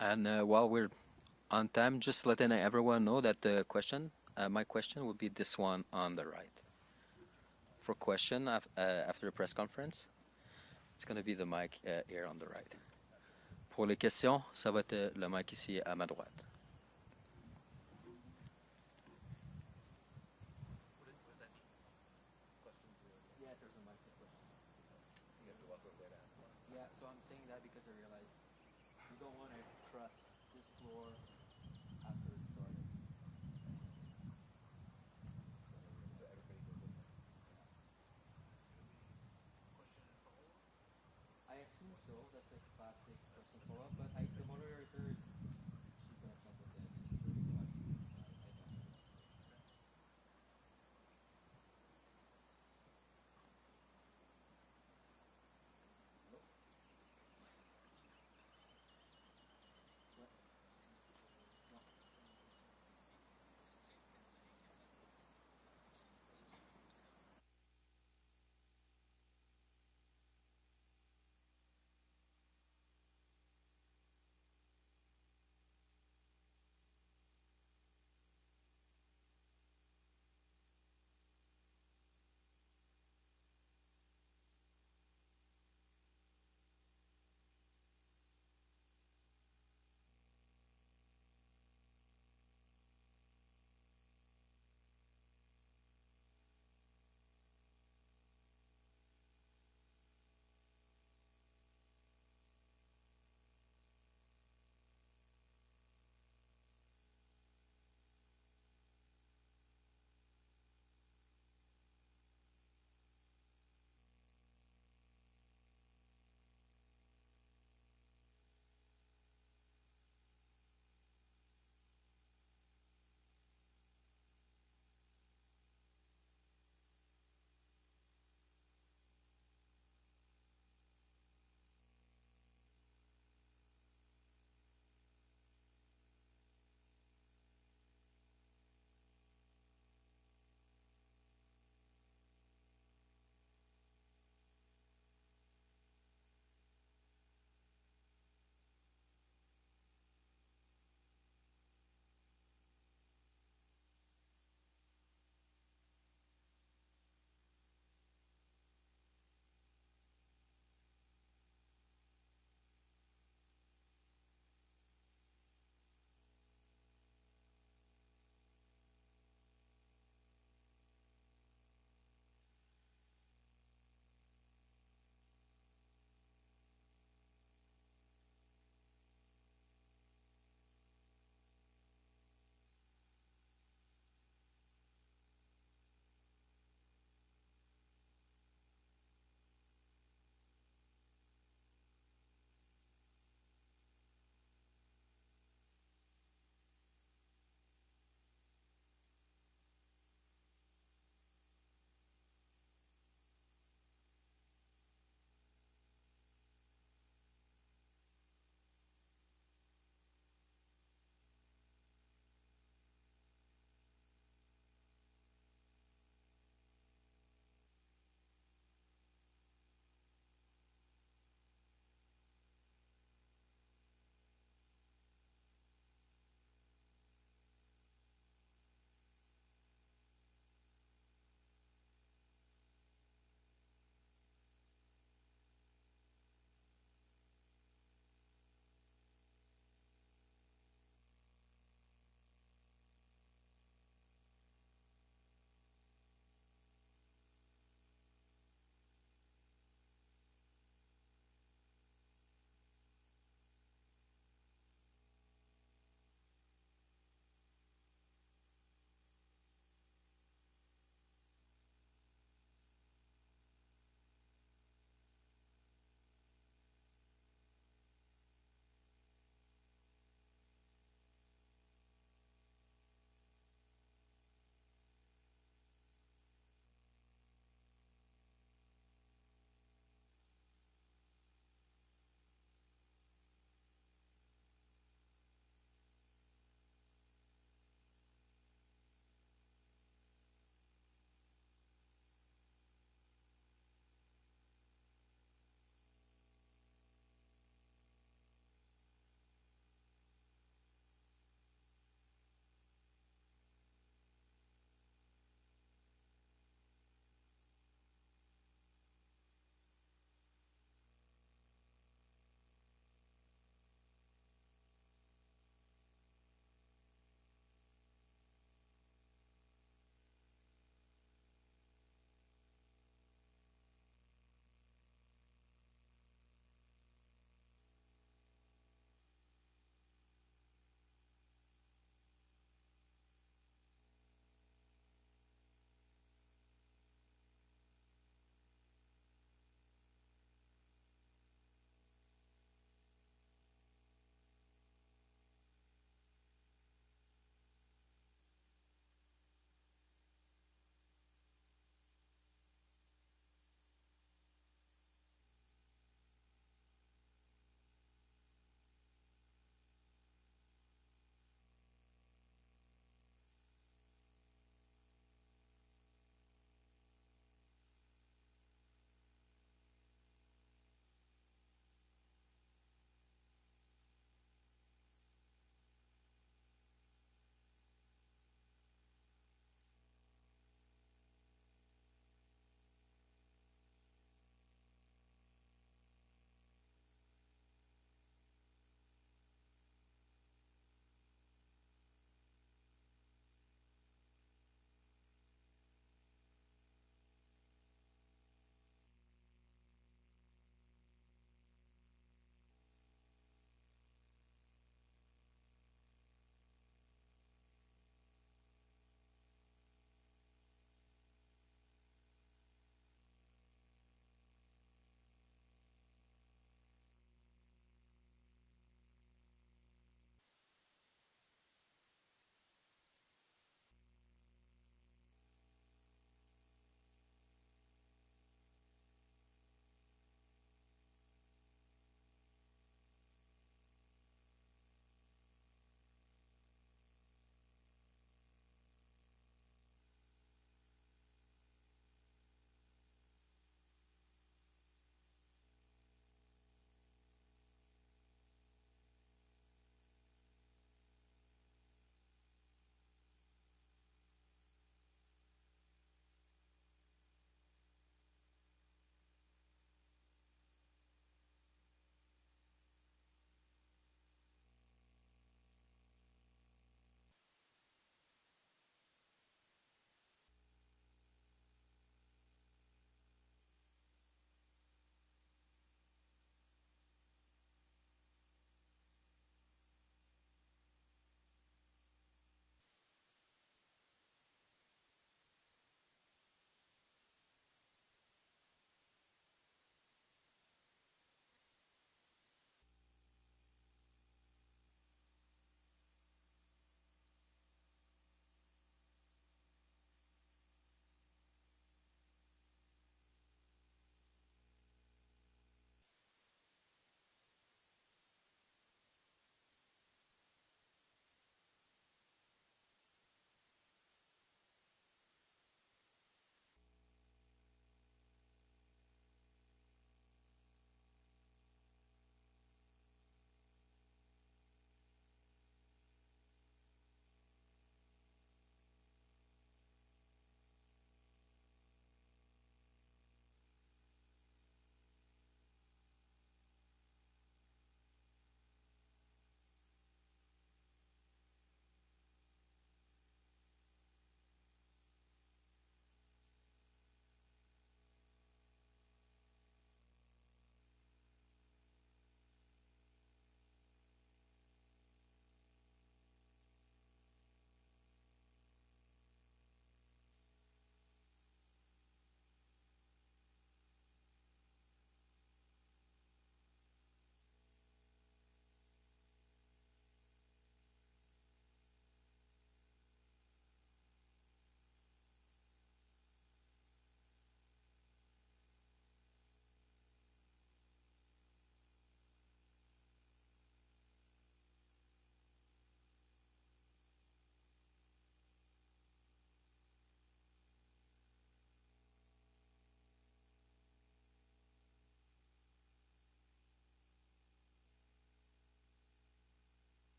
And while we're on time, just letting everyone know that my question will be this one on the right. For question after the press conference, it's going to be the mic here on the right. Pour les questions, ça va être le mic ici à ma droite. Yeah, there's a mic for questions. You have to walk over there to ask one. Yeah, so I'm saying that because I realized we don't want to trust this floor after it started. So everybody goes in there. I assume so. That's a classic question follow-up, but the moderator, she's going to come with the minister, so I don't know. Nope. What? No.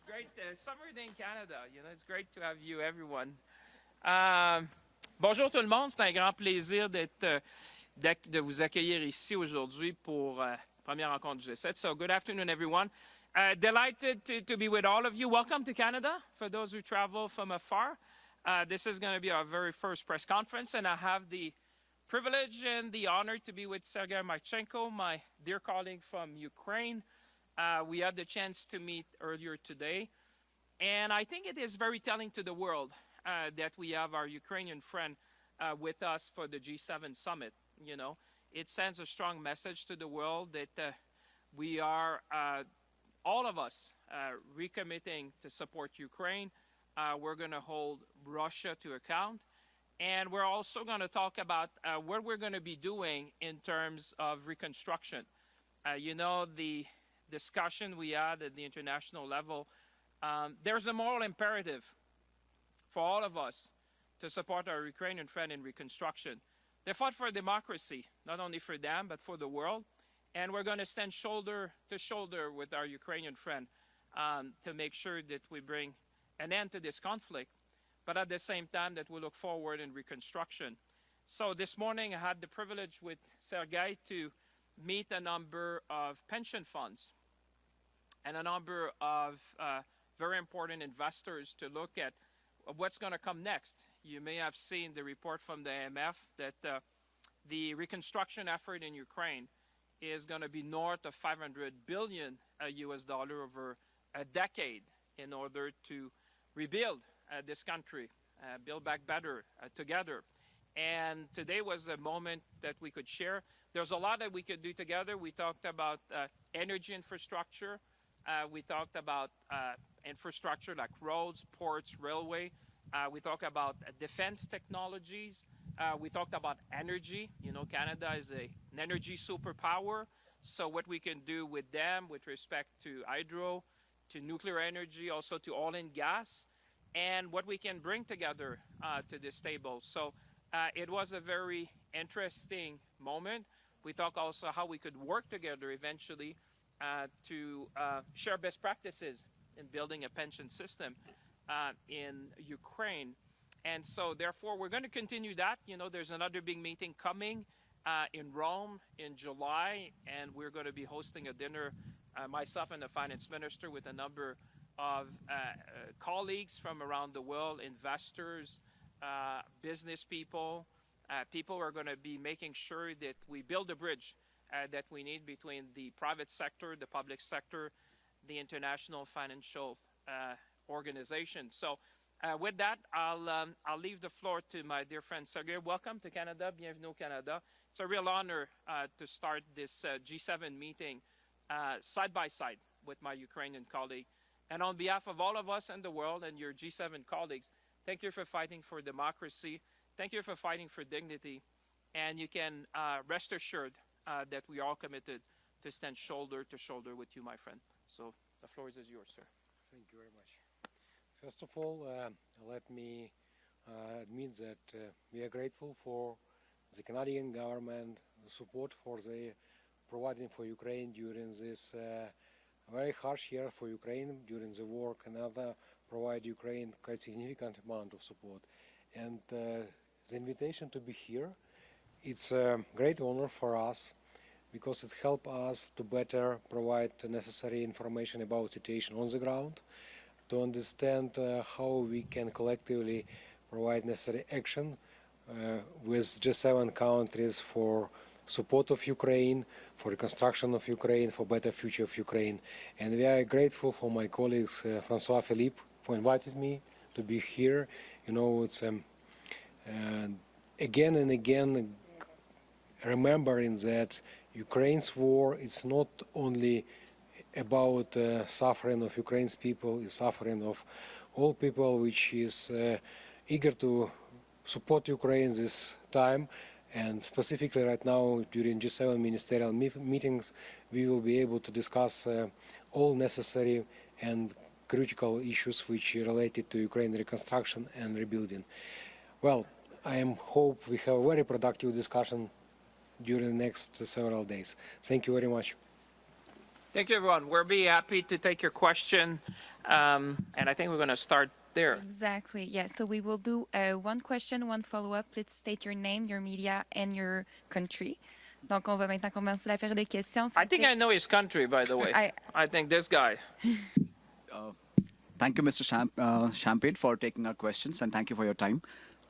Great summer day in Canada. You know, it's great to have you, everyone. Bonjour tout le monde. C'est un grand plaisir de vous accueillir ici aujourd'hui pour première rencontre du G7. So good afternoon, everyone. Delighted to be with all of you. Welcome to Canada for those who travel from afar. This is going to be our very first press conference, and I have the privilege and the honor to be with Sergei Marchenko, my dear colleague from Ukraine. We had the chance to meet earlier today, and I think it is very telling to the world that we have our Ukrainian friend with us for the G7 summit. You know, it sends a strong message to the world that we are, all of us, recommitting to support Ukraine. We're going to hold Russia to account. And we're also going to talk about what we're going to be doing in terms of reconstruction. You know, the discussion we had at the international level, there's a moral imperative for all of us to support our Ukrainian friend in reconstruction. They fought for democracy, not only for them, but for the world. And we're going to stand shoulder to shoulder with our Ukrainian friend to make sure that we bring an end to this conflict, but at the same time that we look forward in reconstruction. So this morning I had the privilege with Sergei to meet a number of pension funds and a number of very important investors to look at what's going to come next. You may have seen the report from the IMF that the reconstruction effort in Ukraine is going to be north of $500 billion US dollar over a decade in order to rebuild this country, build back better together. And today was a moment that we could share. There's a lot that we could do together. We talked about energy infrastructure. We talked about infrastructure like roads, ports, railway. We talked about defense technologies. We talked about energy. You know, Canada is an energy superpower. So what we can do with them with respect to hydro, to nuclear energy, also to oil and gas, and what we can bring together to this table. So it was a very interesting moment. We talked also how we could work together eventually to share best practices in building a pension system in Ukraine. And so therefore, we're going to continue that. You know, there's another big meeting coming in Rome in July, and we're going to be hosting a dinner, myself and the Finance Minister, with a number of colleagues from around the world, investors, business people. People are going to be making sure that we build a bridge that we need between the private sector, the public sector, the international financial organization. So with that, I'll leave the floor to my dear friend Sergei. Welcome to Canada. Bienvenue au Canada. It's a real honor to start this G7 meeting side by side with my Ukrainian colleague. And on behalf of all of us in the world and your G7 colleagues, thank you for fighting for democracy. Thank you for fighting for dignity. And you can rest assured that we are all committed to stand shoulder to shoulder with you, my friend. So the floor is yours, sir. Thank you very much. First of all, let me admit that we are grateful for the Canadian government support for the providing for Ukraine during this very harsh year for Ukraine during the war. Canada provide Ukraine quite significant amount of support, and the invitation to be here, it's a great honor for us because it helps us to better provide the necessary information about the situation on the ground, to understand how we can collectively provide necessary action with G7 countries for support of Ukraine, for reconstruction of Ukraine, for better future of Ukraine. And we are grateful for my colleagues Francois Philippe for inviting me to be here. You know, it's again and again remembering that Ukraine's war is not only about suffering of Ukraine's people, it's suffering of all people which is eager to support Ukraine this time. And specifically right now, during G7 ministerial meetings, we will be able to discuss all necessary and critical issues which are related to Ukraine reconstruction and rebuilding. Well, I hope we have a very productive discussion during the next several days. Thank you very much. Thank you, everyone. We'll be happy to take your question And I think we're going to start there. Exactly. Yeah. So we will do one question, one follow-up. Please state your name, your media, and your country. Donc, on va maintenant commencer la période de questions. I think I know his country, by the way. I think this guy. Thank you, Mr. Champagne, for taking our questions, and thank you for your time.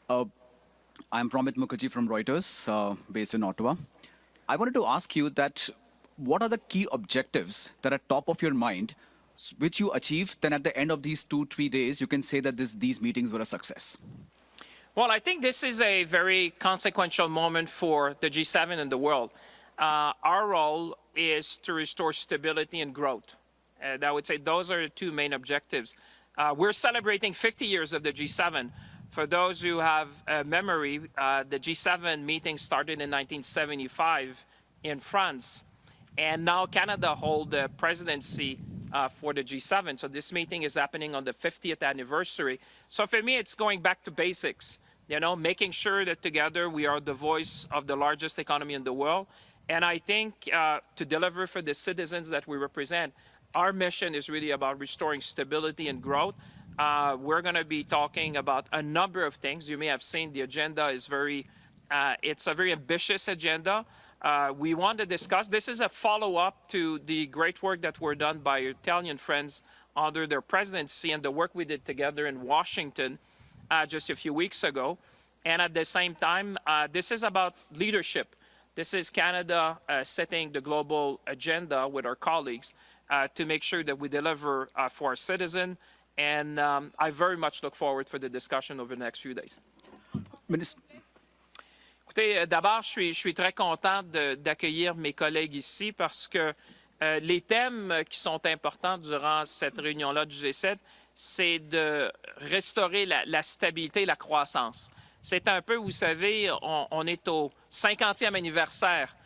I'm Pramit Mukherjee from Reuters, based in Ottawa. I wanted to ask you that what are the key objectives that are top of your mind, which you achieved, then at the end of these 2-3 days, you can say that these meetings were a success? Well, I think this is a very consequential moment for the G7 and the world. Our role is to restore stability and growth. And I would say those are the two main objectives. We're celebrating 50 years of the G7. For those who have memory, the G7 meeting started in 1975 in France. And now Canada holds the presidency for the G7. So this meeting is happening on the 50th anniversary. So for me, it's going back to basics, you know, making sure that together we are the voice of the largest economy in the world. And I think to deliver for the citizens that we represent, our mission is really about restoring stability and growth. We're going to be talking about a number of things. You may have seen the agenda is it's a very ambitious agenda. We want to discuss, this is a follow-up to the great work that were done by Italian friends under their presidency and the work we did together in Washington just a few weeks ago. And at the same time, this is about leadership. This is Canada setting the global agenda with our colleagues to make sure that we deliver for our citizens. And I very much look forward for the discussion over the next few days. Minister. Écoutez, d'abord, je suis très content d'accueillir mes collègues ici parce que les thèmes qui sont importants durant cette réunion-là du G7, c'est de restaurer la stabilité et la croissance. C'est un peu, vous savez, on est au 50e anniversaire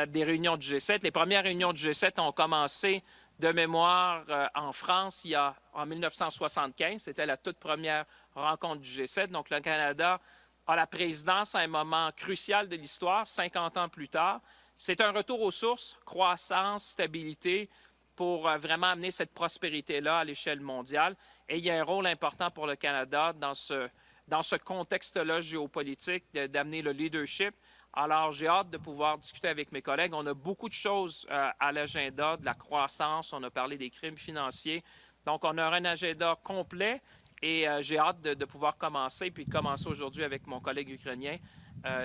des réunions du G7. Les premières réunions du G7 ont commencé de mémoire en France en 1975. C'était la toute première rencontre du G7. Donc, le Canada a la présidence à un moment crucial de l'histoire, 50 ans plus tard. C'est un retour aux sources, croissance, stabilité, pour vraiment amener cette prospérité-là à l'échelle mondiale. Et il y a un rôle important pour le Canada dans ce contexte-là géopolitique, d'amener le leadership. Alors, j'ai hâte de pouvoir discuter avec mes collègues. On a beaucoup de choses à l'agenda, de la croissance. On a parlé des crimes financiers. Donc, on a un agenda complet et j'ai hâte de pouvoir commencer, puis de commencer aujourd'hui avec mon collègue ukrainien.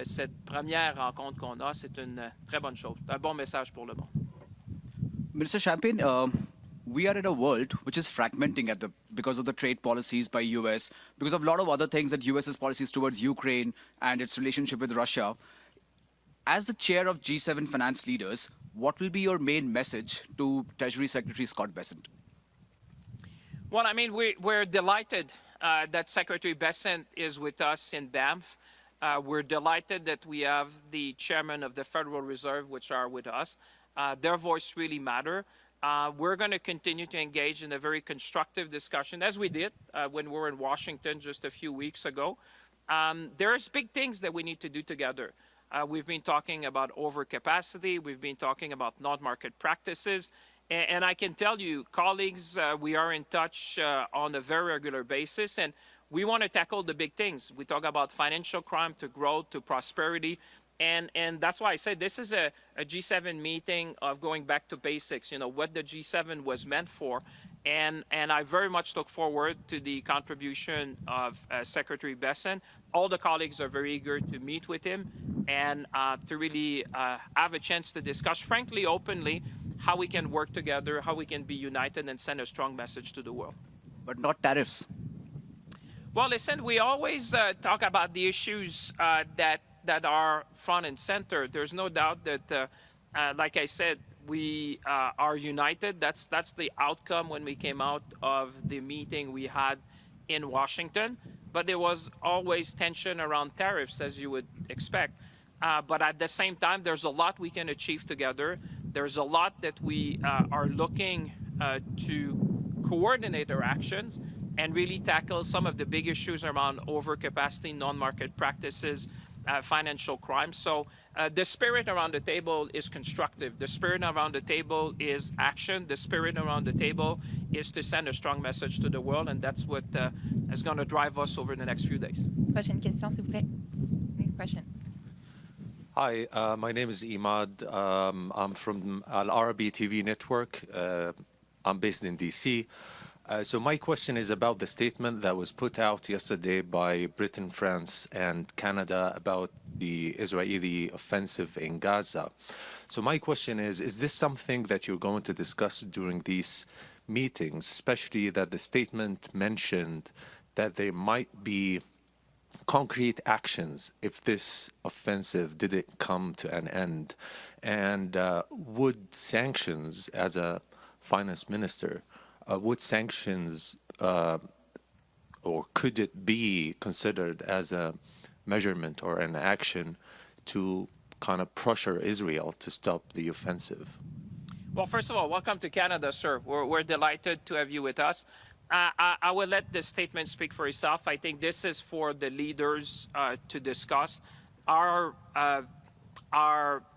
Cette première rencontre qu'on a, c'est une très bonne chose. Un bon message pour le monde. Minister Champagne, we are in a world which is fragmenting because of the trade policies by US, because of a lot of other things that US's policies towards Ukraine and its relationship with Russia. As the chair of G7 finance leaders, what will be your main message to Treasury Secretary Scott Bessent? Well, I mean, we're delighted that Secretary Bessent is with us in Banff. We're delighted that we have the chairman of the Federal Reserve, which are with us. Their voice really matters. We're going to continue to engage in a very constructive discussion, as we did when we were in Washington just a few weeks ago. There's big things that we need to do together. We've been talking about overcapacity. We've been talking about non-market practices. And I can tell you, colleagues, we are in touch on a very regular basis. And we want to tackle the big things. We talk about financial crime to growth to prosperity. And that's why I said this is a G7 meeting of going back to basics, you know, what the G7 was meant for. And I very much look forward to the contribution of Secretary Bessent. All the colleagues are very eager to meet with him and to really have a chance to discuss, frankly, openly, how we can work together, how we can be united and send a strong message to the world. But not tariffs. Well, listen, we always talk about the issues that are front and center. There's no doubt that, like I said, we are united. That's the outcome when we came out of the meeting we had in Washington. But there was always tension around tariffs, as you would expect. But at the same time, there's a lot we can achieve together. There's a lot that we are looking to coordinate our actions and really tackle some of the big issues around overcapacity, non-market practices, financial crime. So the spirit around the table is constructive. The spirit around the table is action. The spirit around the table is to send a strong message to the world, and that's what is going to drive us over the next few days. Prochaine question, s'il vous plaît. Next question. Hi, my name is Imad. I'm from Al Arabi TV network. I'm based in DC. So my question is about the statement that was put out yesterday by Britain, France, and Canada about the Israeli offensive in Gaza. So my question is this something that you're going to discuss during these meetings, especially that the statement mentioned that there might be concrete actions if this offensive didn't come to an end? And would sanctions, as a finance minister, would sanctions or could it be considered as a measurement or an action to kind of pressure Israel to stop the offensive? Well, first of all, welcome to Canada, sir. We're delighted to have you with us. I will let the statement speak for itself. I think this is for the leaders to discuss. Our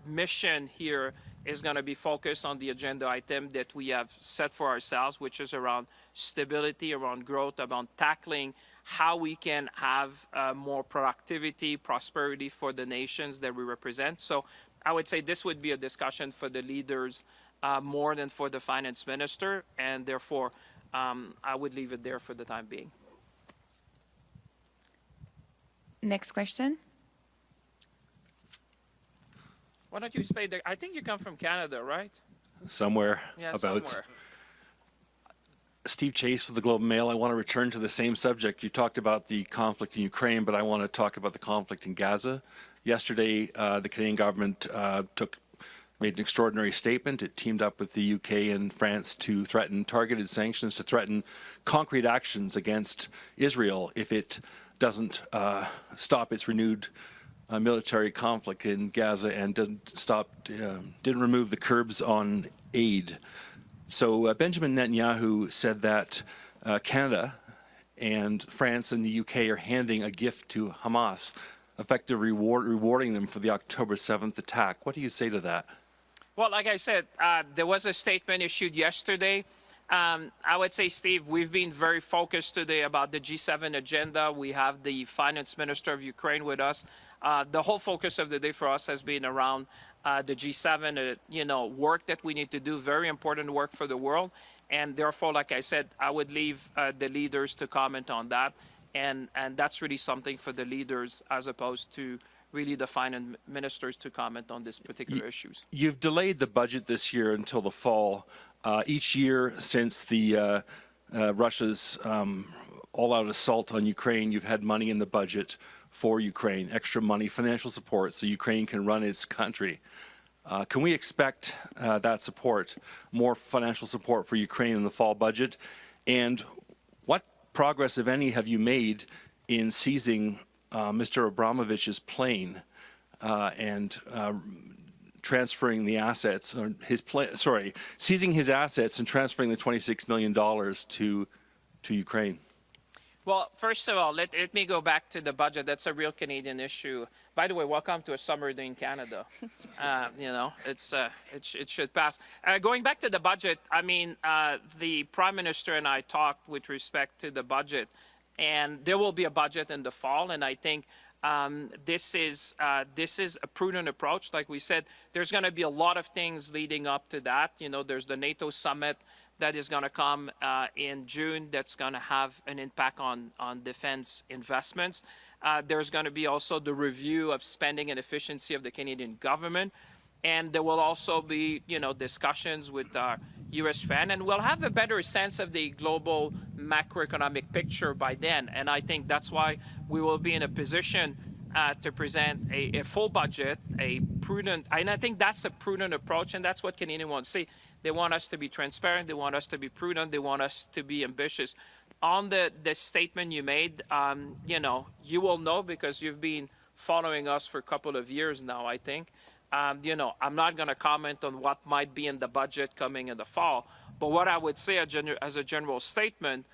mission here is going to be focused on the agenda item that we have set for ourselves, which is around stability, around growth, around tackling how we can have more productivity, prosperity for the nations that we represent. So I would say this would be a discussion for the leaders more than for the finance minister, and therefore I would leave it there for the time being. Next question. Why don't you stay there? I think you come from Canada, right? Somewhere Yeah, about somewhere. Steve Chase with the Globe and Mail. I want to return to the same subject. You talked about the conflict in Ukraine, but I want to talk about the conflict in Gaza. Yesterday, the Canadian government made an extraordinary statement. It teamed up with the UK and France to threaten targeted sanctions, to threaten concrete actions against Israel if it doesn't stop its renewed military conflict in Gaza and didn't remove the curbs on aid. So Benjamin Netanyahu said that Canada and France and the UK are handing a gift to Hamas, effectively rewarding them for the October 7th attack. What do you say to that? Well, like I said, there was a statement issued yesterday. I would say, Steve, we've been very focused today about the G7 agenda. We have the finance minister of Ukraine with us. The whole focus of the day for us has been around the G7, work that we need to do, very important work for the world. And therefore, like I said, I would leave the leaders to comment on that. And that's really something for the leaders as opposed to really the finance ministers to comment on these particular issues. You've delayed the budget this year until the fall. Each year since the Russia's all-out assault on Ukraine, you've had money in the budget for Ukraine, extra money, financial support, so Ukraine can run its country. Can we expect that support, more financial support for Ukraine in the fall budget? And what progress, if any, have you made in seizing Mr. Abramovich's plane and transferring the assets, or seizing his assets and transferring the $26 million to Ukraine? Well, first of all, let me go back to the budget. That's a real Canadian issue. By the way, welcome to a summer day in Canada. It should pass. Going back to the budget, I mean, the Prime Minister and I talked with respect to the budget, and there will be a budget in the fall, and I think this is a prudent approach. Like we said, there's going to be a lot of things leading up to that. There's the NATO summit that is going to come in June that's going to have an impact on defense investments. There's going to be also the review of spending and efficiency of the Canadian government. And there will also be, discussions with our U.S. friend, and we'll have a better sense of the global macroeconomic picture by then. And I think that's why we will be in a position to present a full budget, a prudent, and I think that's a prudent approach, and that's what Canadians want to see. They want us to be transparent, they want us to be prudent, they want us to be ambitious. On the statement you made, you will know because you've been following us for a couple of years now, I think. I'm not going to comment on what might be in the budget coming in the fall, but what I would say as a general statement,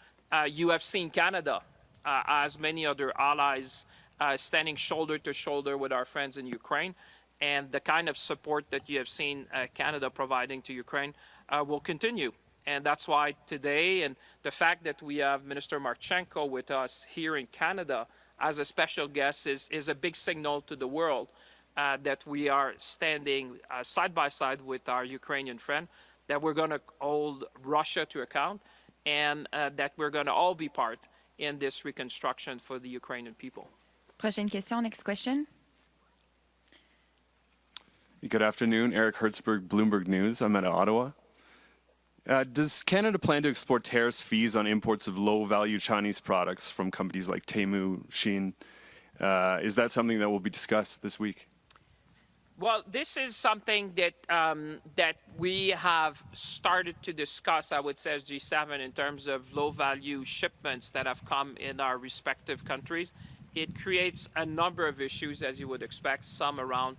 you have seen Canada, as many other allies, standing shoulder to shoulder with our friends in Ukraine. and the kind of support that you have seen Canada providing to Ukraine will continue. And that's why today, and the fact that we have Minister Marchenko with us here in Canada as a special guest is a big signal to the world that we are standing side by side with our Ukrainian friend, that we're going to hold Russia to account, and that we're going to all be part in this reconstruction for the Ukrainian people. Prochaine question, next question. Good afternoon, Eric Hertzberg, Bloomberg News. I'm at Ottawa. Does Canada plan to explore tariffs fees on imports of low-value Chinese products from companies like Temu, Shein? Is that something that will be discussed this week? Well, this is something that that we have started to discuss, I would say, as G7 in terms of low-value shipments that have come in our respective countries. It creates a number of issues, as you would expect, some around,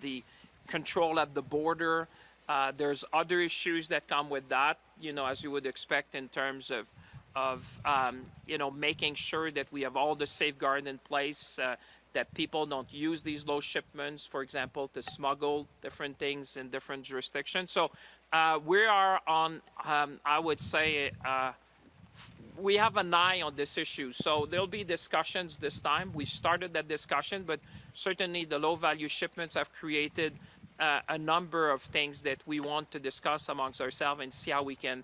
the control at the border. There's other issues that come with that, as you would expect in terms of making sure that we have all the safeguards in place, that people don't use these low shipments, for example, to smuggle different things in different jurisdictions. So we are on, I would say, we have an eye on this issue. So there'll be discussions this time. We started that discussion, but certainly the low-value shipments have created a number of things that we want to discuss amongst ourselves and see how we can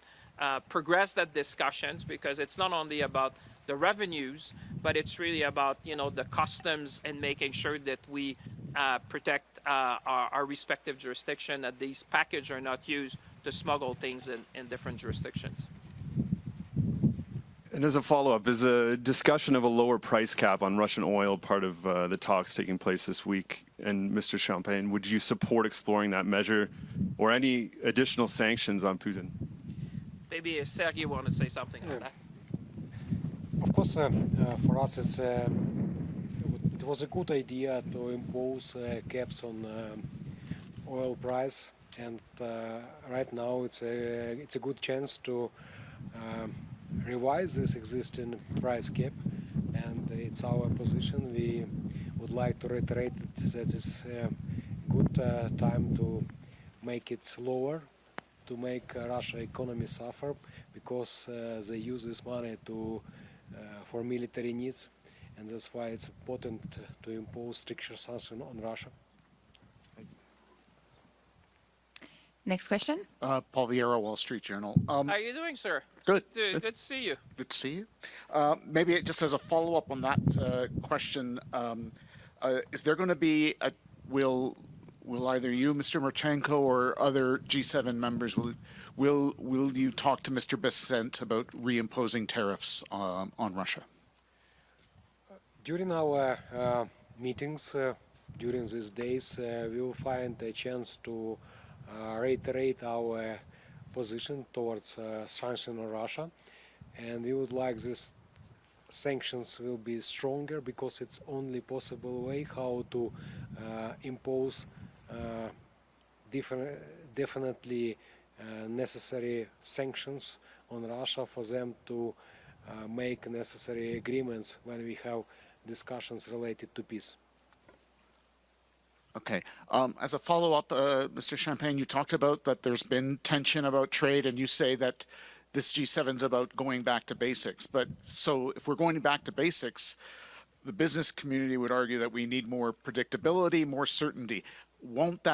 progress that discussions, because it's not only about the revenues, but it's really about the customs and making sure that we protect our respective jurisdiction, that these packages are not used to smuggle things in different jurisdictions. And as a follow-up, is a discussion of a lower price cap on Russian oil part of the talks taking place this week? And Mr. Champagne, would you support exploring that measure or any additional sanctions on Putin? Maybe Sergei want to say something on that. Of course, for us, it was a good idea to impose caps on oil price, and right now it's a good chance to revise this existing price cap, and it's our position. We would like to reiterate that it's a good time to make it lower, to make Russia economy suffer, because they use this money for military needs, and that's why it's important to impose stricter sanctions on Russia. Next question. Paul Vieira, Wall Street Journal. How are you doing, sir? Good. Good to see you. Good to see you. Maybe just as a follow-up on that question, is there going to be will either you, Mr. Marchenko, or other G7 members will you talk to Mr. Bessent about reimposing tariffs on Russia? During our meetings, during these days, we will find a chance to reiterate our position towards sanctions on Russia, and we would like these sanctions will be stronger, because it's only possible way how to impose definitely necessary sanctions on Russia for them to make necessary agreements when we have discussions related to peace. Okay. As a follow-up, Mr. Champagne, you talked about that there's been tension about trade, and you say that this G7 is about going back to basics. But so if we're going back to basics, the business community would argue that we need more predictability, more certainty. Won't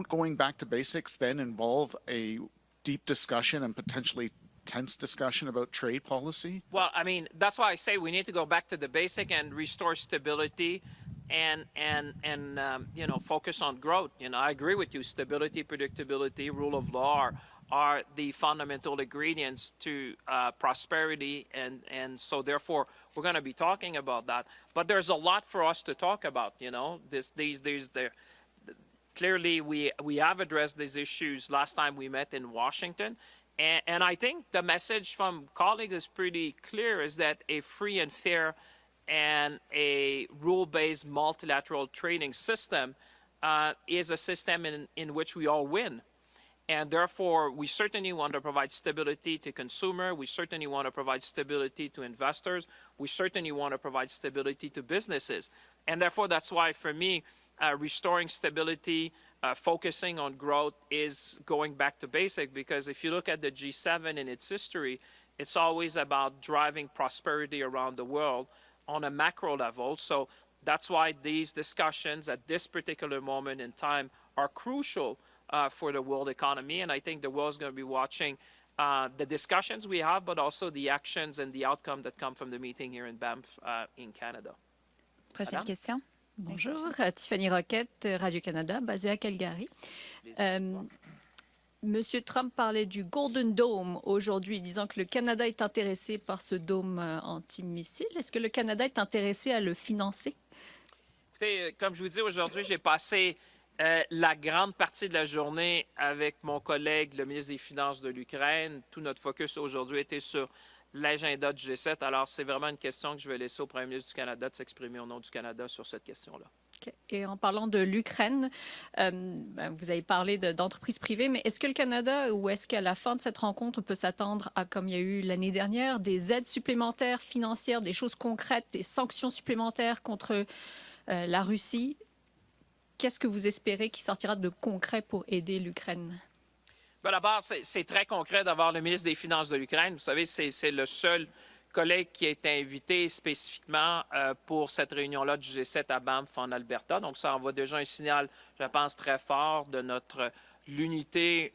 going back to basics then involve a deep discussion and potentially tense discussion about trade policy? Well, I mean, that's why I say we need to go back to the basic and restore stability and focus on growth. I agree with you. Stability, predictability, rule of law are the fundamental ingredients to prosperity, and so therefore we're going to be talking about that. But there's a lot for us to talk about. Clearly we have addressed these issues last time we met in Washington, and I think the message from colleagues is pretty clear: is that a free and fair and a rule-based multilateral trading system is a system in which we all win. And therefore, we certainly want to provide stability to consumer. We certainly want to provide stability to investors. We certainly want to provide stability to businesses. And therefore, that's why, for me, restoring stability, focusing on growth is going back to basic, because if you look at the G7 in its history, it's always about driving prosperity around the world on a macro level. So that's why these discussions at this particular moment in time are crucial for the world economy. And I think the world is going to be watching the discussions we have, but also the actions and the outcome that come from the meeting here in Banff in Canada. Prochaine Madame? question. Bonjour, Tiffany Roquette, Radio-Canada, basée à Calgary. Monsieur Trump parlait du Golden Dome aujourd'hui, disant que le Canada est intéressé par ce dôme antimissile. Est-ce que le Canada est intéressé à le financer? Écoutez, comme je vous dis, aujourd'hui, j'ai passé la grande partie de la journée avec mon collègue, le ministre des Finances de l'Ukraine. Tout notre focus aujourd'hui était sur l'agenda du G7. Alors, c'est vraiment une question que je vais laisser au Premier ministre du Canada de s'exprimer au nom du Canada sur cette question-là. Okay. Et en parlant de l'Ukraine, vous avez parlé d'entreprises privées, mais est-ce que le Canada, ou est-ce qu'à la fin de cette rencontre, on peut s'attendre à, comme il y a eu l'année dernière, des aides supplémentaires financières, des choses concrètes, des sanctions supplémentaires contre la Russie? Qu'est-ce que vous espérez qui sortira de concret pour aider l'Ukraine? Ben, d'abord, c'est très concret d'avoir le ministre des Finances de l'Ukraine. Vous savez, c'est le seul collègue qui a été invité spécifiquement pour cette réunion-là du G7 à Banff, en Alberta. Donc, ça envoie déjà un signal, je pense, très fort de l'unité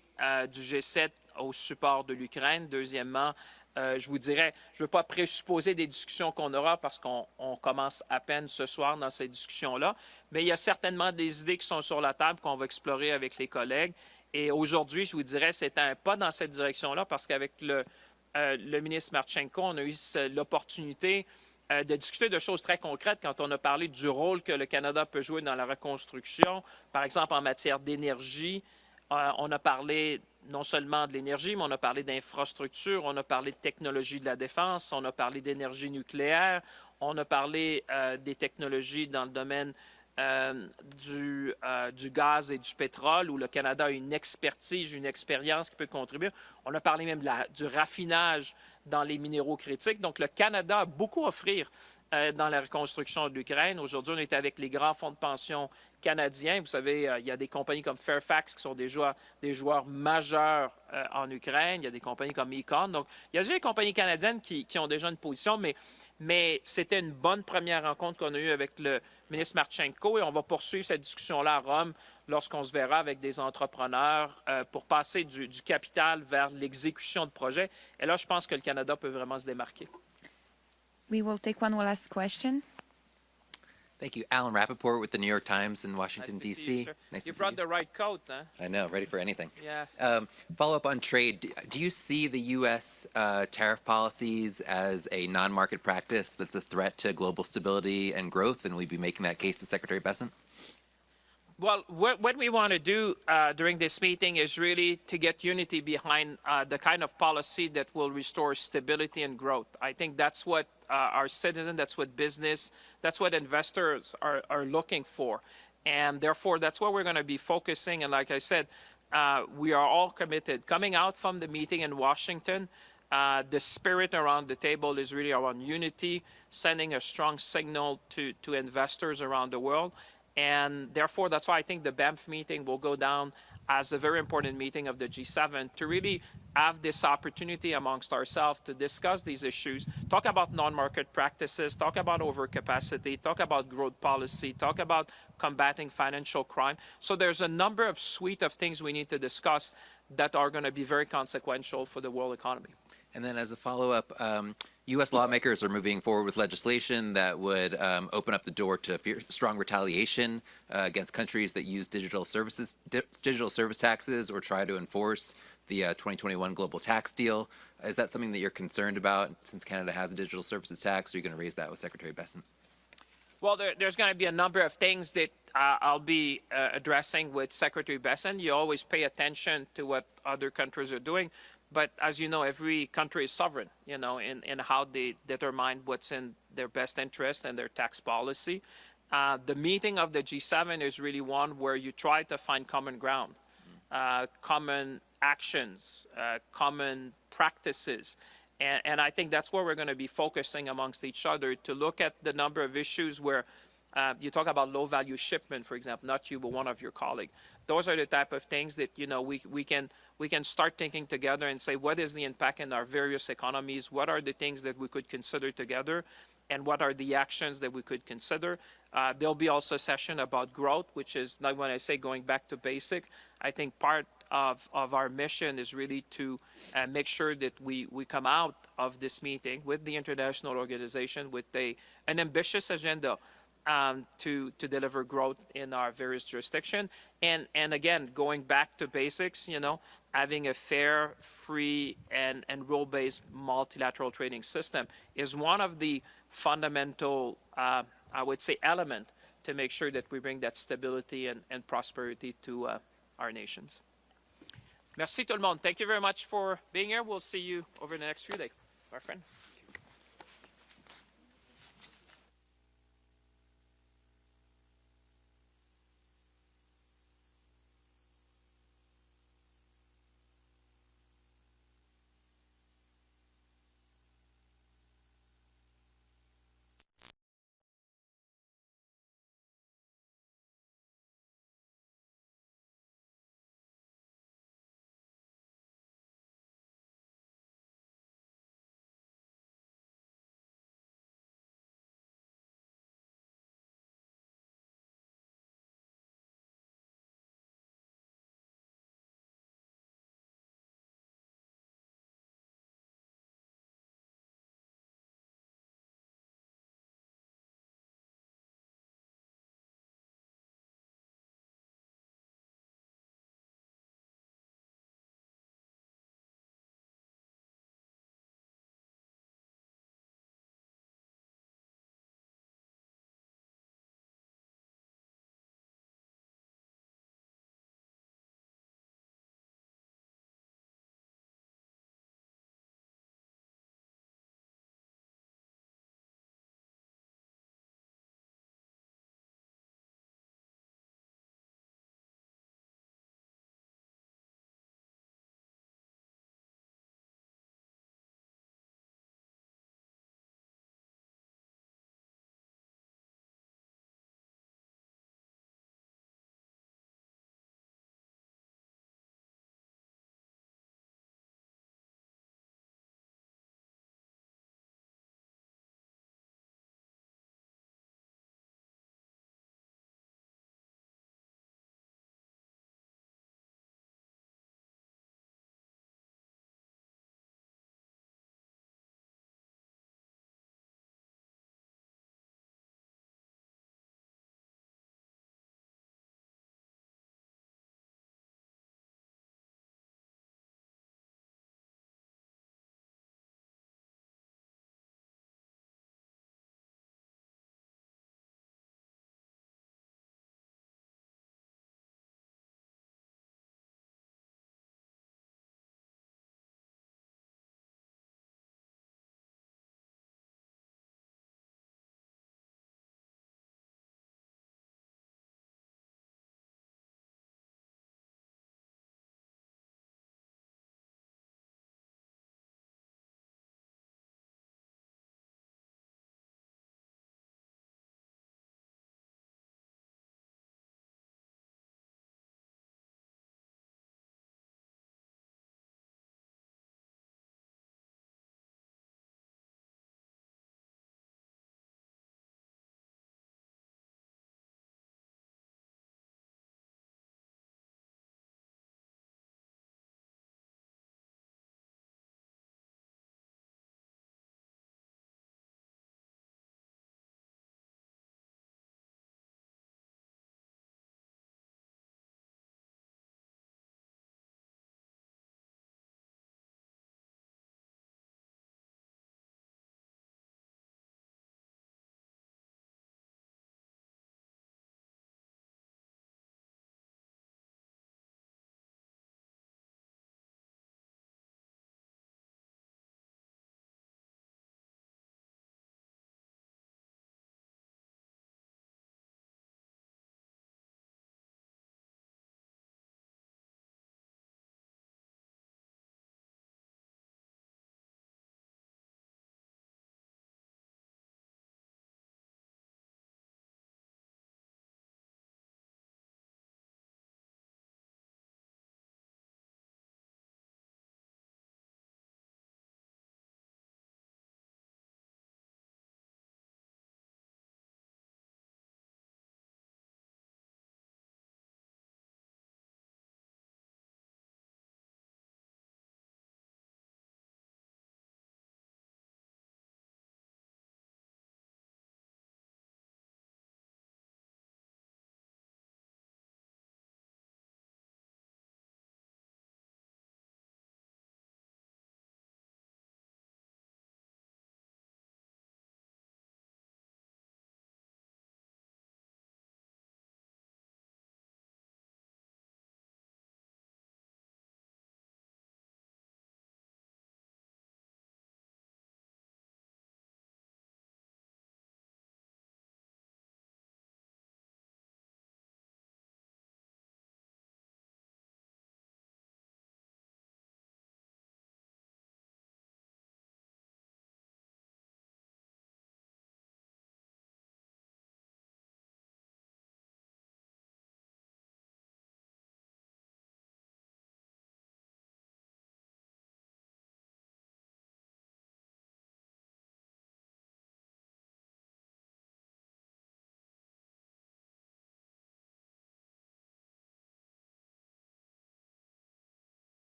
du G7 au support de l'Ukraine. Deuxièmement, je vous dirais, je ne veux pas présupposer des discussions qu'on aura parce qu'on commence à peine ce soir dans ces discussions-là, mais il y a certainement des idées qui sont sur la table qu'on va explorer avec les collègues. Et aujourd'hui, je vous dirais, c'est un pas dans cette direction-là parce qu'avec le ministre Marchenko, on a eu l'opportunité de discuter de choses très concrètes quand on a parlé du rôle que le Canada peut jouer dans la reconstruction, par exemple en matière d'énergie. On a parlé non seulement de l'énergie, mais on a parlé d'infrastructure, on a parlé de technologie de la défense, on a parlé d'énergie nucléaire, on a parlé des technologies dans le domaine du gaz et du pétrole, où le Canada a une expertise, une expérience qui peut contribuer. On a parlé même du raffinage dans les minéraux critiques. Donc, le Canada a beaucoup à offrir dans la reconstruction de l'Ukraine. Aujourd'hui, on est avec les grands fonds de pension canadiens. Vous savez, il y a des compagnies comme Fairfax qui sont des joueurs majeurs en Ukraine. Il y a des compagnies comme Econ. Donc, il y a déjà des compagnies canadiennes qui ont déjà une position, mais c'était une bonne première rencontre qu'on a eue avec le ministre Marchenko et on va poursuivre cette discussion-là à Rome lorsqu'on se verra avec des entrepreneurs pour passer du capital vers l'exécution de projets. Et là, je pense que le Canada peut vraiment se démarquer. We will take one last question. Thank you. Alan Rappaport with the New York Times in Washington, D.C. Nice to see you brought the right coat, huh? I know, ready for anything. Yes. Follow up on trade. Do you see the U.S. Tariff policies as a non-market practice that's a threat to global stability and growth? And will you be making that case to Secretary Bessent? Well, what we want to do during this meeting is really to get unity behind the kind of policy that will restore stability and growth. I think that's what our citizens, that's what business, that's what investors are looking for. And therefore, that's what we're going to be focusing. And like I said, we are all committed. Coming out from the meeting in Washington, the spirit around the table is really around unity, sending a strong signal to investors around the world. And therefore, that's why I think the Banff meeting will go down as a very important meeting of the G7 to really have this opportunity amongst ourselves to discuss these issues, talk about non-market practices, talk about overcapacity, talk about growth policy, talk about combating financial crime. So there's a number of suite of things we need to discuss that are going to be very consequential for the world economy. And then as a follow-up, U.S. lawmakers are moving forward with legislation that would open up the door to strong retaliation against countries that use digital service taxes or try to enforce the 2021 global tax deal. Is that something that you're concerned about since Canada has a digital services tax? Are you going to raise that with Secretary Bessent? Well, there's going to be a number of things that I'll be addressing with Secretary Bessent. You always pay attention to what other countries are doing. But as you know, every country is sovereign, you know, in how they determine what's in their best interest and their tax policy. The meeting of the G7 is really one where you try to find common ground. common actions, common practices. And I think that's where we're going to be focusing amongst each other to look at the number of issues where you talk about low-value shipment, for example, not you, but one of your colleagues. Those are the type of things that, you know, we can start thinking together and say, what is the impact in our various economies? What are the things that we could consider together? And what are the actions that we could consider? There'll be also a session about growth, which is, like when I say going back to basic, I think part of our mission is really to make sure that we come out of this meeting with the international organization with an ambitious agenda to deliver growth in our various jurisdictions. And again, going back to basics, you know, having a fair, free, and rule-based multilateral trading system is one of the fundamental, I would say, element to make sure that we bring that stability and prosperity to our nations. Merci tout le monde. Thank you very much for being here. We'll see you over the next few days, my friend.